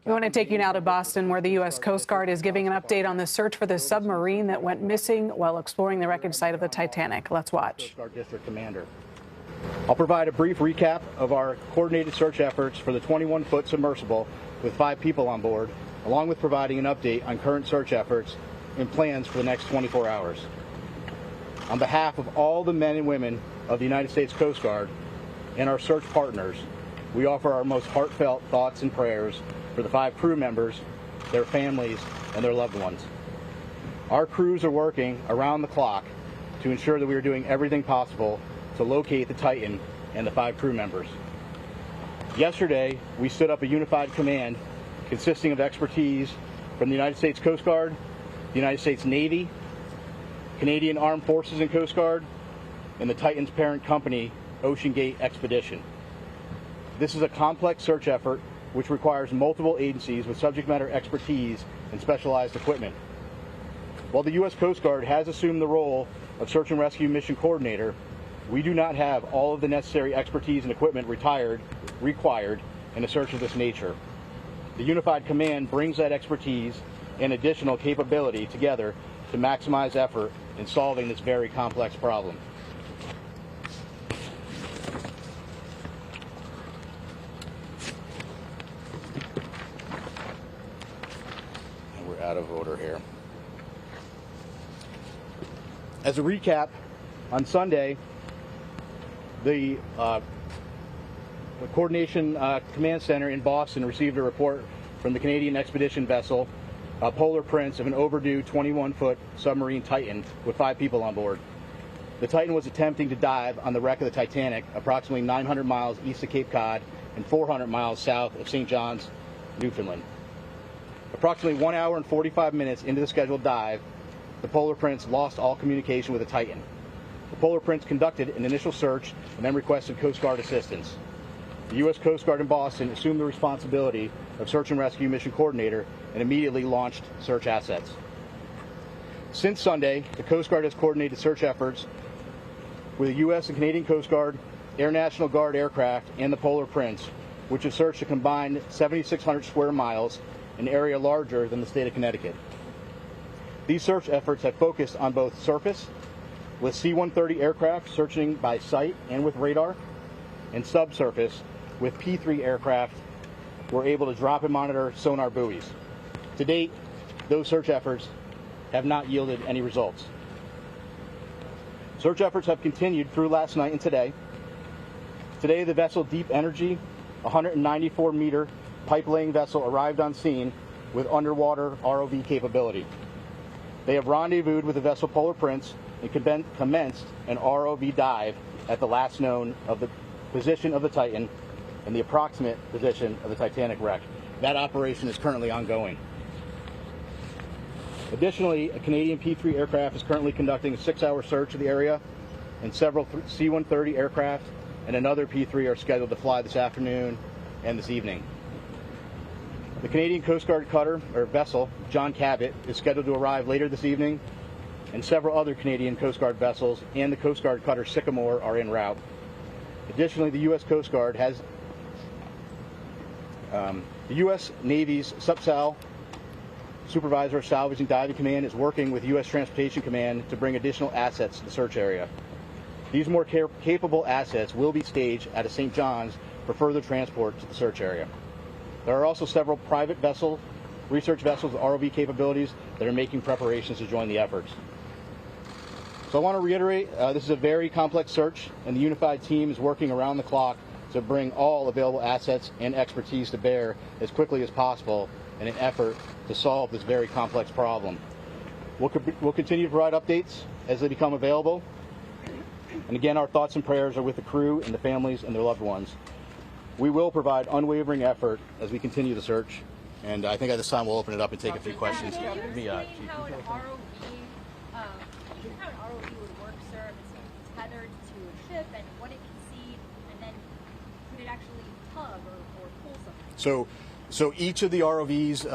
We want to take you now to Boston, where the U.S. Coast Guard is giving an update on the search for the submarine that went missing while exploring the wreckage site of the Titanic. Let's watch. Coast Guard District Commander. I'll provide a brief recap of our coordinated search efforts for the 21-foot submersible with 5 people on board, along with providing an update on current search efforts and plans for the next 24 hours. On behalf of all the men and women of the United States Coast Guard and our search partners, we offer our most heartfelt thoughts and prayers for the 5 crew members, their families, and their loved ones. Our crews are working around the clock to ensure that we are doing everything possible to locate the Titan and the 5 crew members. Yesterday, we stood up a unified command consisting of expertise from the United States Coast Guard, the United States Navy, Canadian Armed Forces and Coast Guard, and the Titan's parent company, Ocean Gate Expedition. This is a complex search effort which requires multiple agencies with subject matter expertise and specialized equipment. While the U.S. Coast Guard has assumed the role of search and rescue mission coordinator, we do not have all of the necessary expertise and equipment required in a search of this nature. The Unified Command brings that expertise and additional capability together to maximize effort in solving this very complex problem. And we're out of order here. As a recap, on Sunday, the Coordination Command Center in Boston received a report from the Canadian expedition vessel Polar Prince of an overdue 21-foot submarine Titan with 5 people on board. The Titan was attempting to dive on the wreck of the Titanic approximately 900 miles east of Cape Cod and 400 miles south of St. John's, Newfoundland. Approximately 1 hour and 45 minutes into the scheduled dive, the Polar Prince lost all communication with the Titan. The Polar Prince conducted an initial search and then requested Coast Guard assistance. The U.S. Coast Guard in Boston assumed the responsibility of search and rescue mission coordinator and immediately launched search assets. Since Sunday, the Coast Guard has coordinated search efforts with the U.S. and Canadian Coast Guard, Air National Guard aircraft, and the Polar Prince, which have searched a combined 7,600 square miles, an area larger than the state of Connecticut. These search efforts have focused on both surface, with C-130 aircraft searching by sight and with radar, and subsurface, with P-3 aircraft were able to drop and monitor sonar buoys. To date, those search efforts have not yielded any results. Search efforts have continued through last night and today. Today, the vessel Deep Energy, a 194-meter pipe-laying vessel, arrived on scene with underwater ROV capability. They have rendezvoused with the vessel Polar Prince and commenced an ROV dive at the last known of the position of the Titan and the approximate position of the Titanic wreck. That operation is currently ongoing. Additionally, a Canadian P-3 aircraft is currently conducting a 6-hour search of the area, and several C-130 aircraft and another P-3 are scheduled to fly this afternoon and this evening. The Canadian Coast Guard cutter, or vessel, John Cabot, is scheduled to arrive later this evening, and several other Canadian Coast Guard vessels and the Coast Guard cutter Sycamore are en route. Additionally, the U.S. Coast Guard has the U.S. Navy's SUPSAL, Supervisor of Salvage and Diving Command, is working with U.S. Transportation Command to bring additional assets to the search area. These more capable assets will be staged out of St. John's for further transport to the search area. There are also several private research vessels with ROV capabilities that are making preparations to join the efforts. So I want to reiterate, this is a very complex search, and the unified team is working around the clock to bring all available assets and expertise to bear as quickly as possible in an effort to solve this very complex problem. We'll continue to provide updates as they become available. And again, our thoughts and prayers are with the crew and the families and their loved ones. We will provide unwavering effort as we continue the search. And I think at this time we'll open it up and take a few questions. How an ROV would work, sir, if it's tethered to a ship and what it can see, and then could it actually tug or pull something? So each of the ROVs,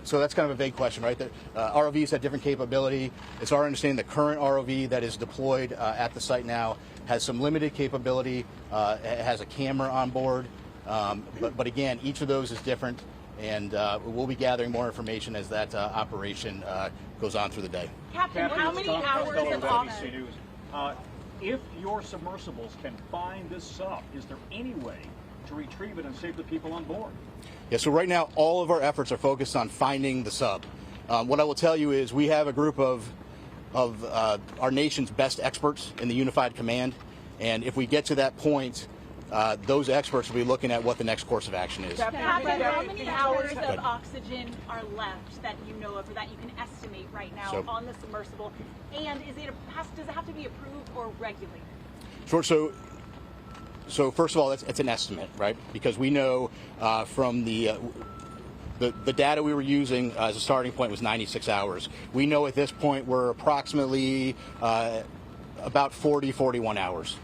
so that's kind of a vague question, right? ROVs have different capability. It's our understanding the current ROV that is deployed at the site now has some limited capability. It has a camera on board, but again, each of those is different. and we'll be gathering more information as that operation goes on through the day. Captain, how many hours of CBS News. If your submersibles can find this sub, is there any way to retrieve it and save the people on board? Yeah, so right now all of our efforts are focused on finding the sub. What I will tell you is we have a group of our nation's best experts in the Unified Command, and if we get to that point, those experts will be looking at what the next course of action is. Captain, how many hours of oxygen are left that you know of, or that you can estimate right now on the submersible? And does it have to be approved or regulated? Sure. So first of all, it's an estimate, right? Because we know from the data we were using as a starting point was 96 hours. We know at this point we're approximately about 41 hours.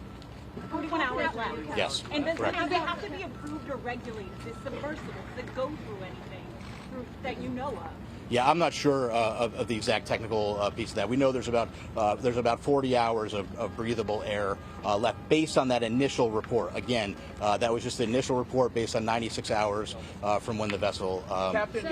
41 hours left. Yes. And does it have to be approved or regulated, this submersible? Does it go through anything that you know of? Yeah, I'm not sure of the exact technical piece of that. We know there's about 40 hours of breathable air left based on that initial report. Again, that was just the initial report based on 96 hours from when the vessel. Captain,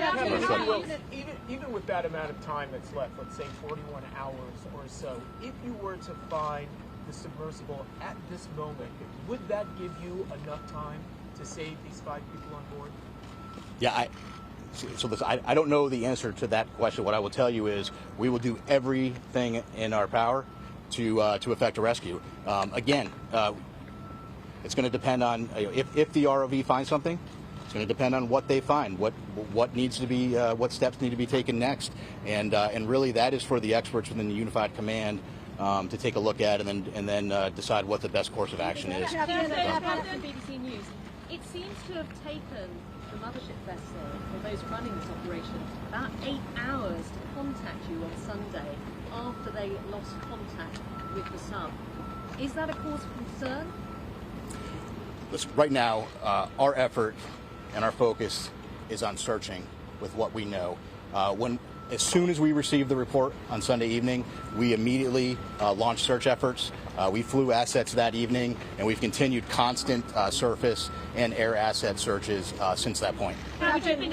even with that amount of time that's left, let's say 41 hours or so, if you were to find the submersible at this moment, would that give you enough time to save these 5 people on board? Yeah, I don't know the answer to that question. What I will tell you is we will do everything in our power to effect a rescue. Again, it's going to depend on if the ROV finds something. It's going to depend on what they find, what needs to be, what steps need to be taken next, and really that is for the experts within the Unified Command to take a look at and then decide what the best course of action is. BBC News. It seems to have taken the mothership vessel, or those running this operation, about 8 hours to contact you on Sunday after they lost contact with the sub. Is that a cause of concern? Listen, right now, our effort and our focus is on searching with what we know. As soon as we received the report on Sunday evening, we immediately launched search efforts. We flew assets that evening, and we've continued constant surface and air asset searches since that point. Go ahead. You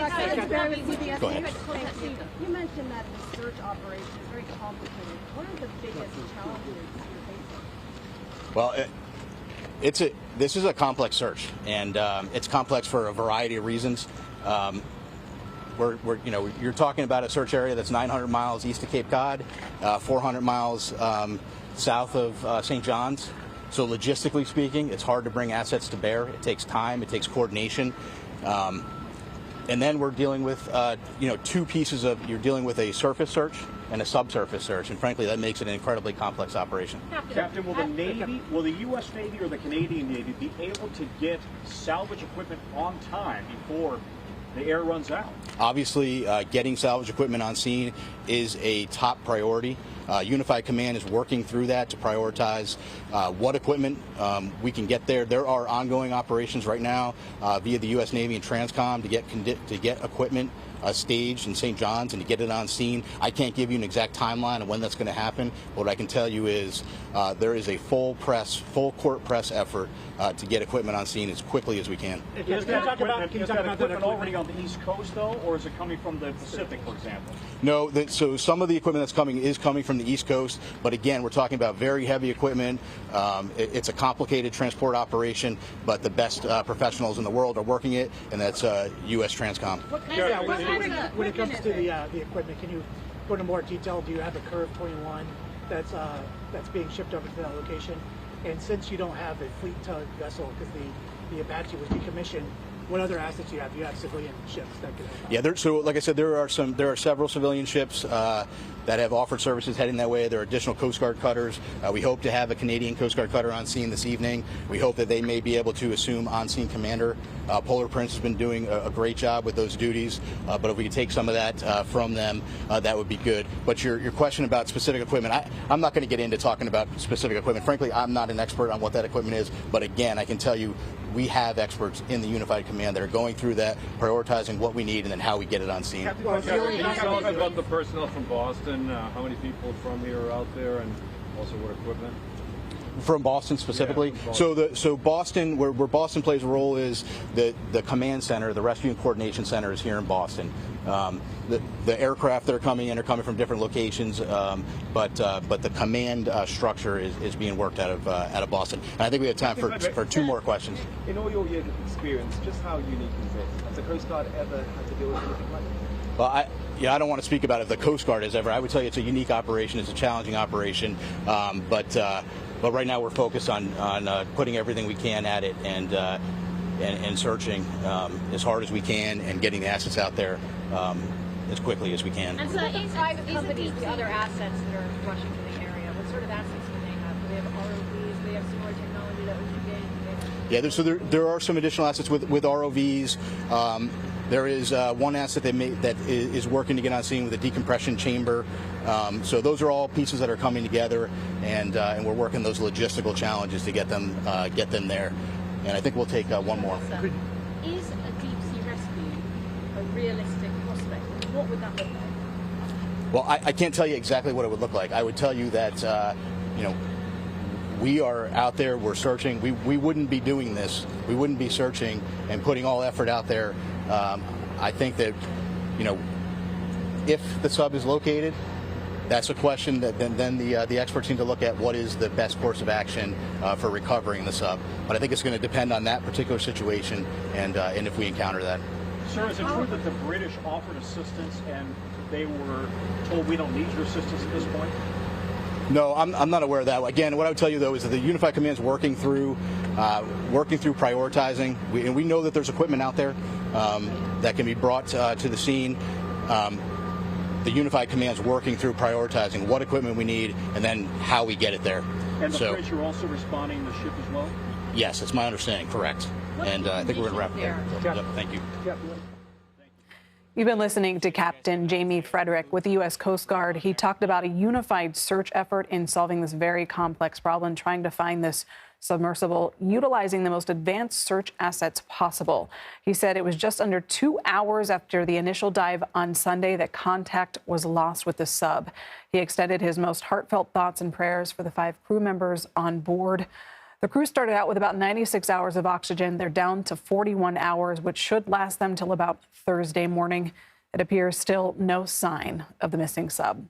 mentioned that the search operation is very complicated. What are the biggest challenges you're facing? Well, this is a complex search, and it's complex for a variety of reasons. You're talking about a search area that's 900 miles east of Cape Cod, 400 miles south of St. John's. So logistically speaking, it's hard to bring assets to bear. It takes time. It takes coordination. And then we're dealing with, two pieces of, you're dealing with a surface search and a subsurface search. And frankly, that makes it an incredibly complex operation. Captain, will the U.S. Navy or the Canadian Navy be able to get salvage equipment on time before the air runs out? Obviously, getting salvage equipment on scene is a top priority. Unified Command is working through that to prioritize what equipment we can get there. There are ongoing operations right now via the U.S. Navy and Transcom to get equipment staged in St. John's and to get it on scene. I can't give you an exact timeline of when that's going to happen. What I can tell you is there is a full court press effort to get equipment on scene as quickly as we can. Is that equipment already on the East Coast, though, or is it coming from the Pacific, for example? No, so some of the equipment that's coming is coming from the East Coast, but again, we're talking about very heavy equipment. It's a complicated transport operation, but the best professionals in the world are working it, and that's U.S. Transcom. When it comes to the equipment, can you go into more detail? Do you have a Curve 21 that's being shipped over to that location? And since you don't have a fleet tug vessel because the Apache was decommissioned, what other assets do you have? Do you have civilian ships that can help? Yeah, so like I said, there are several civilian ships that have offered services heading that way. There are additional Coast Guard cutters. We hope to have a Canadian Coast Guard cutter on scene this evening. We hope that they may be able to assume on-scene commander. Polar Prince has been doing a great job with those duties, but if we could take some of that from them, that would be good. But your question about specific equipment, I'm not going to get into talking about specific equipment. Frankly, I'm not an expert on what that equipment is, but again, I can tell you we have experts in the Unified Command that are going through that, prioritizing what we need and then how we get it on scene. Can you tell us about the personnel from Boston? How many people from here are out there, and also what equipment? From Boston specifically. Yeah, from Boston. So Boston, where Boston plays a role is the command center, the rescue and coordination center is here in Boston. The aircraft that are coming in are coming from different locations, but the command structure is being worked out of Boston. And I think we have time for two more questions. In all your years of experience, just how unique is this? Has the Coast Guard ever had to deal with anything like this? Well, I don't want to speak about if the Coast Guard has ever. I would tell you it's a unique operation. It's a challenging operation, but right now we're focused on putting everything we can at it and searching as hard as we can and getting the assets out there as quickly as we can. And so these private companies, the other assets that are rushing to the area, what sort of assets do they have? Do they have ROVs? Do they have similar technology that we should get? Yeah, so there are some additional assets with ROVs. There is one asset that is working to get on scene with a decompression chamber. So those are all pieces that are coming together, and we're working those logistical challenges to get them there. And I think we'll take one more. Is a deep sea rescue a realistic prospect? What would that look like? Well, I can't tell you exactly what it would look like. I would tell you that we are out there, we're searching. We wouldn't be doing this. We wouldn't be searching and putting all effort out there. I think that, if the sub is located, that's a question that then the experts need to look at what is the best course of action for recovering the sub. But I think it's going to depend on that particular situation and if we encounter that. Sir, is it true that the British offered assistance and they were told we don't need your assistance at this point? No, I'm not aware of that. Again, what I would tell you though is that the Unified Command is working through prioritizing. We know that there's equipment out there that can be brought to the scene. The Unified Command is working through prioritizing what equipment we need and then how we get it there. And the British are also responding to the ship as well? Yes, it's my understanding. Correct. And I think we're going to wrap it there. Yep, thank you. You've been listening to Captain Jamie Frederick with the U.S. Coast Guard. He talked about a unified search effort in solving this very complex problem, trying to find this submersible, utilizing the most advanced search assets possible. He said it was just under 2 hours after the initial dive on Sunday that contact was lost with the sub. He extended his most heartfelt thoughts and prayers for the 5 crew members on board. The crew started out with about 96 hours of oxygen. They're down to 41 hours, which should last them till about Thursday morning. It appears still no sign of the missing sub.